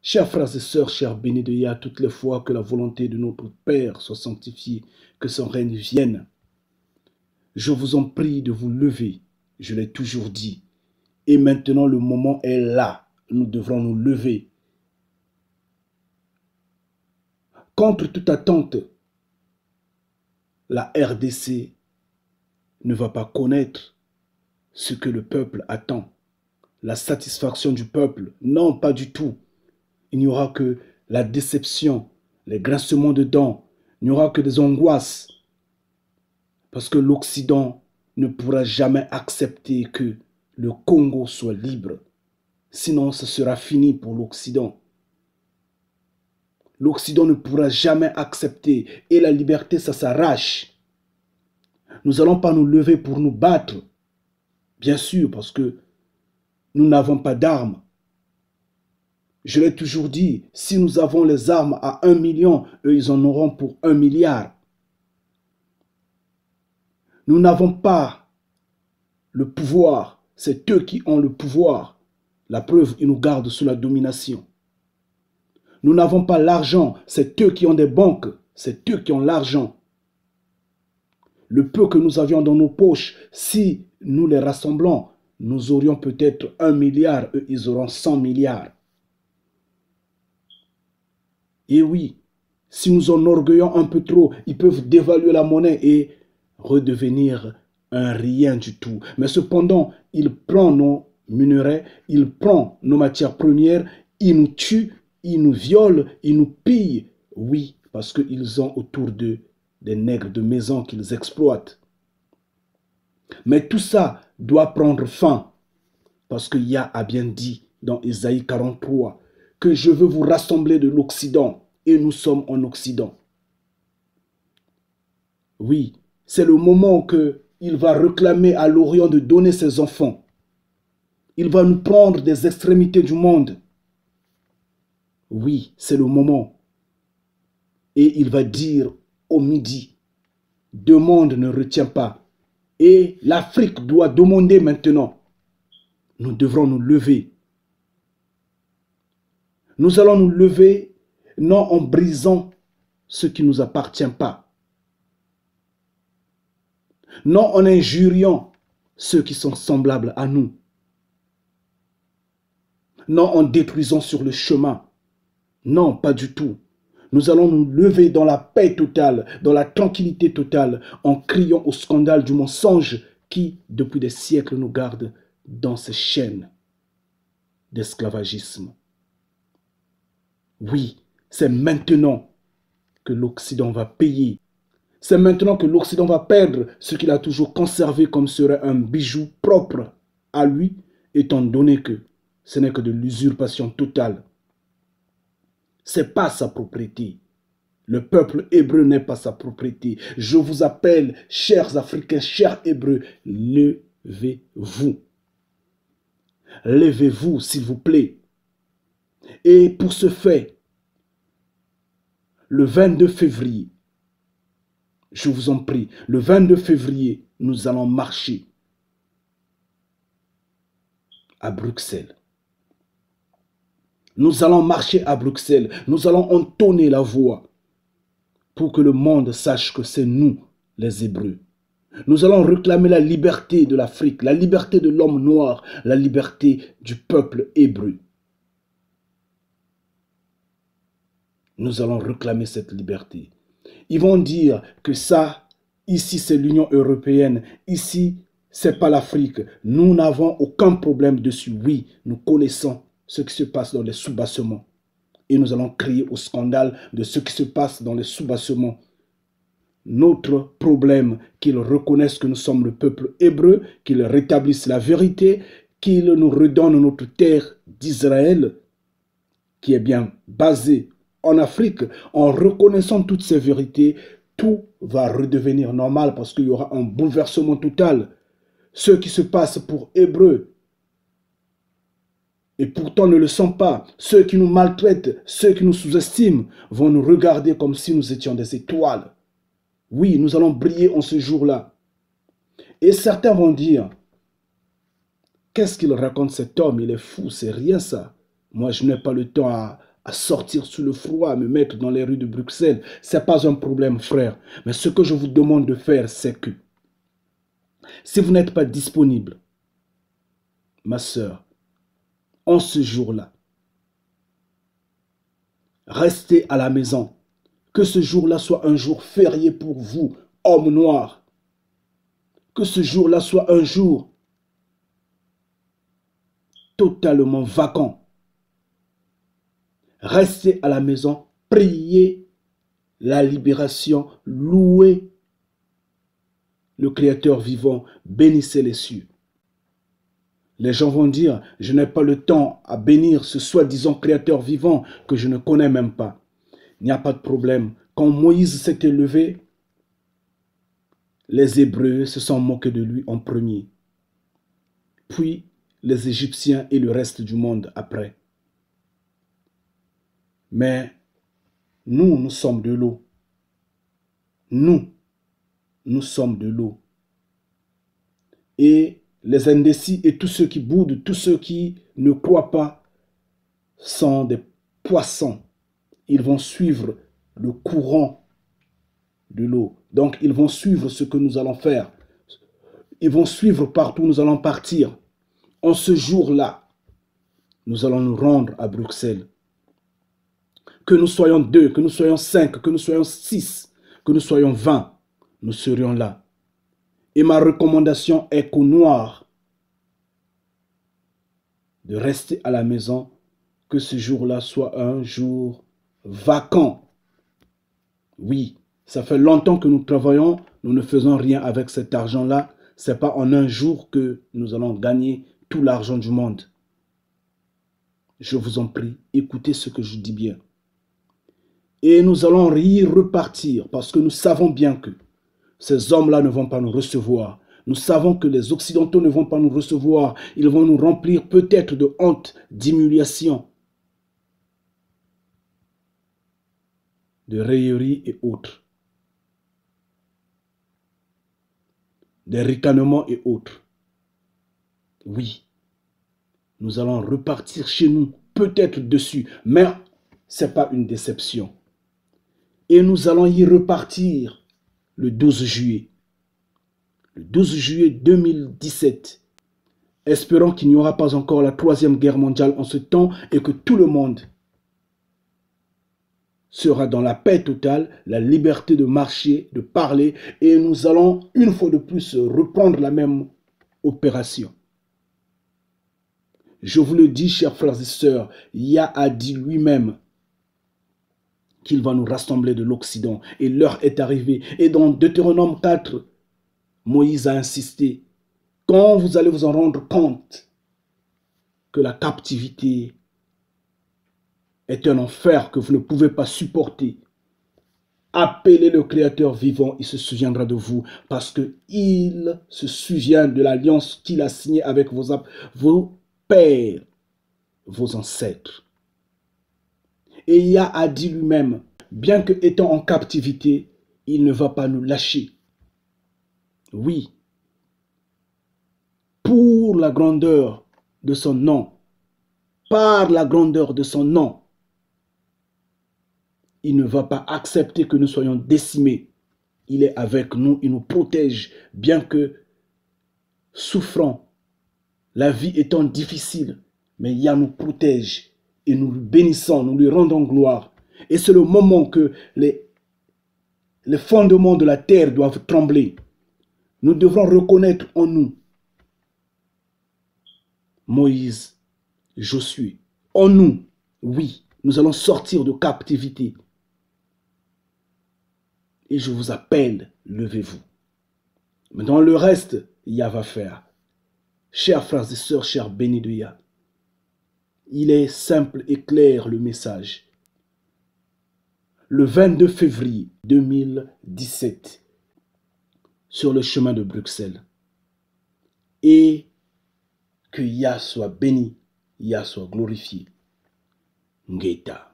Chers frères et sœurs, chers bénis de Yah, toutes les fois que la volonté de notre Père soit sanctifiée, que son règne vienne, je vous en prie de vous lever. Je l'ai toujours dit. Et maintenant, le moment est là. Nous devrons nous lever. Contre toute attente, la RDC ne va pas connaître ce que le peuple attend. La satisfaction du peuple, non, pas du tout. Il n'y aura que la déception, les grincements de dents, il n'y aura que des angoisses. Parce que l'Occident ne pourra jamais accepter que le Congo soit libre. Sinon, ce sera fini pour l'Occident. L'Occident ne pourra jamais accepter. Et la liberté, ça s'arrache. Nous n'allons pas nous lever pour nous battre. Bien sûr, parce que nous n'avons pas d'armes. Je l'ai toujours dit, si nous avons les armes à 1 million, eux, ils en auront pour 1 milliard. Nous n'avons pas le pouvoir. C'est eux qui ont le pouvoir. La preuve, ils nous gardent sous la domination. Nous n'avons pas l'argent. C'est eux qui ont des banques. C'est eux qui ont l'argent. Le peu que nous avions dans nos poches, si nous les rassemblons, nous aurions peut-être 1 milliard. Eux, ils auront 100 milliards. Et oui, si nous en orgueillons un peu trop, ils peuvent dévaluer la monnaie et redevenir un rien du tout. Mais cependant, il prend nos minerais, il prend nos matières premières, il nous tue, il nous viole, il nous pille. Oui, parce qu'ils ont autour d'eux des nègres de maison qu'ils exploitent. Mais tout ça doit prendre fin. Parce que Yah a bien dit dans Ésaïe 43 que je veux vous rassembler de l'Occident. Et nous sommes en Occident. Oui, c'est le moment qu'il va réclamer à l'Orient de donner ses enfants. Il va nous prendre des extrémités du monde. Oui, c'est le moment. Et il va dire au midi, demande ne retient pas. Et l'Afrique doit demander maintenant. Nous devrons nous lever. Nous allons nous lever non en brisant ce qui ne nous appartient pas. Non en injuriant ceux qui sont semblables à nous. Non en détruisant sur le chemin. Non, pas du tout. Nous allons nous lever dans la paix totale, dans la tranquillité totale, en criant au scandale du mensonge qui, depuis des siècles, nous garde dans ces chaînes d'esclavagisme. Oui, c'est maintenant que l'Occident va payer. C'est maintenant que l'Occident va perdre ce qu'il a toujours conservé comme serait un bijou propre à lui, étant donné que ce n'est que de l'usurpation totale. Ce n'est pas sa propriété. Le peuple hébreu n'est pas sa propriété. Je vous appelle, chers Africains, chers Hébreux, levez-vous. Levez-vous, s'il vous plaît. Et pour ce fait, le 22 février, je vous en prie, le 22 février, nous allons marcher à Bruxelles. Nous allons marcher à Bruxelles. Nous allons entonner la voix pour que le monde sache que c'est nous, les Hébreux. Nous allons réclamer la liberté de l'Afrique, la liberté de l'homme noir, la liberté du peuple hébreu. Nous allons réclamer cette liberté. Ils vont dire que ça, ici c'est l'Union européenne, ici c'est pas l'Afrique. Nous n'avons aucun problème dessus. Oui, nous connaissons ce qui se passe dans les sous-bassements. Et nous allons crier au scandale de ce qui se passe dans les sous-bassements. Notre problème, qu'ils reconnaissent que nous sommes le peuple hébreu, qu'ils rétablissent la vérité, qu'ils nous redonnent notre terre d'Israël, qui est bien basée en Afrique. En reconnaissant toutes ces vérités, tout va redevenir normal parce qu'il y aura un bouleversement total. Ce qui se passe pour Hébreux, et pourtant ne le sont pas, ceux qui nous maltraitent, ceux qui nous sous-estiment, vont nous regarder comme si nous étions des étoiles. Oui, nous allons briller en ce jour-là. Et certains vont dire, qu'est-ce qu'il raconte cet homme? Il est fou, c'est rien ça. Moi, je n'ai pas le temps à sortir sous le froid, à me mettre dans les rues de Bruxelles. Ce n'est pas un problème, frère. Mais ce que je vous demande de faire, c'est que si vous n'êtes pas disponible, ma sœur, en ce jour-là, restez à la maison. Que ce jour-là soit un jour férié pour vous, hommes noirs. Que ce jour-là soit un jour totalement vacant. Restez à la maison, priez la libération, louez le Créateur vivant, bénissez les cieux. Les gens vont dire, je n'ai pas le temps à bénir ce soi-disant Créateur vivant que je ne connais même pas. Il n'y a pas de problème. Quand Moïse s'était levé, les Hébreux se sont moqués de lui en premier. Puis les Égyptiens et le reste du monde après. Mais nous sommes de l'eau. Nous sommes de l'eau. Et les indécis et tous ceux qui boudent, tous ceux qui ne croient pas, sont des poissons. Ils vont suivre le courant de l'eau. Donc, ils vont suivre ce que nous allons faire. Ils vont suivre partout où nous allons partir. En ce jour-là, nous allons nous rendre à Bruxelles. Que nous soyons 2, que nous soyons 5, que nous soyons 6, que nous soyons 20, nous serions là. Et ma recommandation est qu'aux Noirs de rester à la maison, que ce jour-là soit un jour vacant. Oui, ça fait longtemps que nous travaillons, nous ne faisons rien avec cet argent-là. Ce n'est pas en un jour que nous allons gagner tout l'argent du monde. Je vous en prie, écoutez ce que je dis bien. Et nous allons y repartir parce que nous savons bien que ces hommes-là ne vont pas nous recevoir. Nous savons que les Occidentaux ne vont pas nous recevoir. Ils vont nous remplir peut-être de honte, d'humiliation, de raillerie et autres. Des ricanements et autres. Oui, nous allons repartir chez nous, peut-être dessus, mais ce n'est pas une déception. Et nous allons y repartir le 12 juillet. Le 12 juillet 2017. Espérons qu'il n'y aura pas encore la 3e guerre mondiale en ce temps et que tout le monde sera dans la paix totale, la liberté de marcher, de parler, et nous allons une fois de plus reprendre la même opération. Je vous le dis, chers frères et sœurs, Yah a dit lui-même qu'il va nous rassembler de l'Occident, et l'heure est arrivée. Et dans Deutéronome 4, Moïse a insisté, quand vous allez vous en rendre compte que la captivité est un enfer que vous ne pouvez pas supporter, appelez le Créateur vivant, il se souviendra de vous, parce qu'il se souvient de l'alliance qu'il a signée avec vos pères, vos ancêtres. Et Yah a dit lui-même, bien que étant en captivité, il ne va pas nous lâcher. Oui, pour la grandeur de son nom, par la grandeur de son nom, il ne va pas accepter que nous soyons décimés. Il est avec nous, il nous protège, bien que souffrant, la vie étant difficile, mais Yah nous protège et nous le bénissons, nous lui rendons gloire. Et c'est le moment que les fondements de la terre doivent trembler. Nous devrons reconnaître en nous Moïse, Josué. En nous, oui, nous allons sortir de captivité. Et je vous appelle, levez-vous. Mais dans le reste, Yah va faire. Chers frères et sœurs, chers bénis de Yah, il est simple et clair le message. Le 22 février 2017, sur le chemin de Bruxelles, et que Yah soit béni, Yah soit glorifié. Ngeta.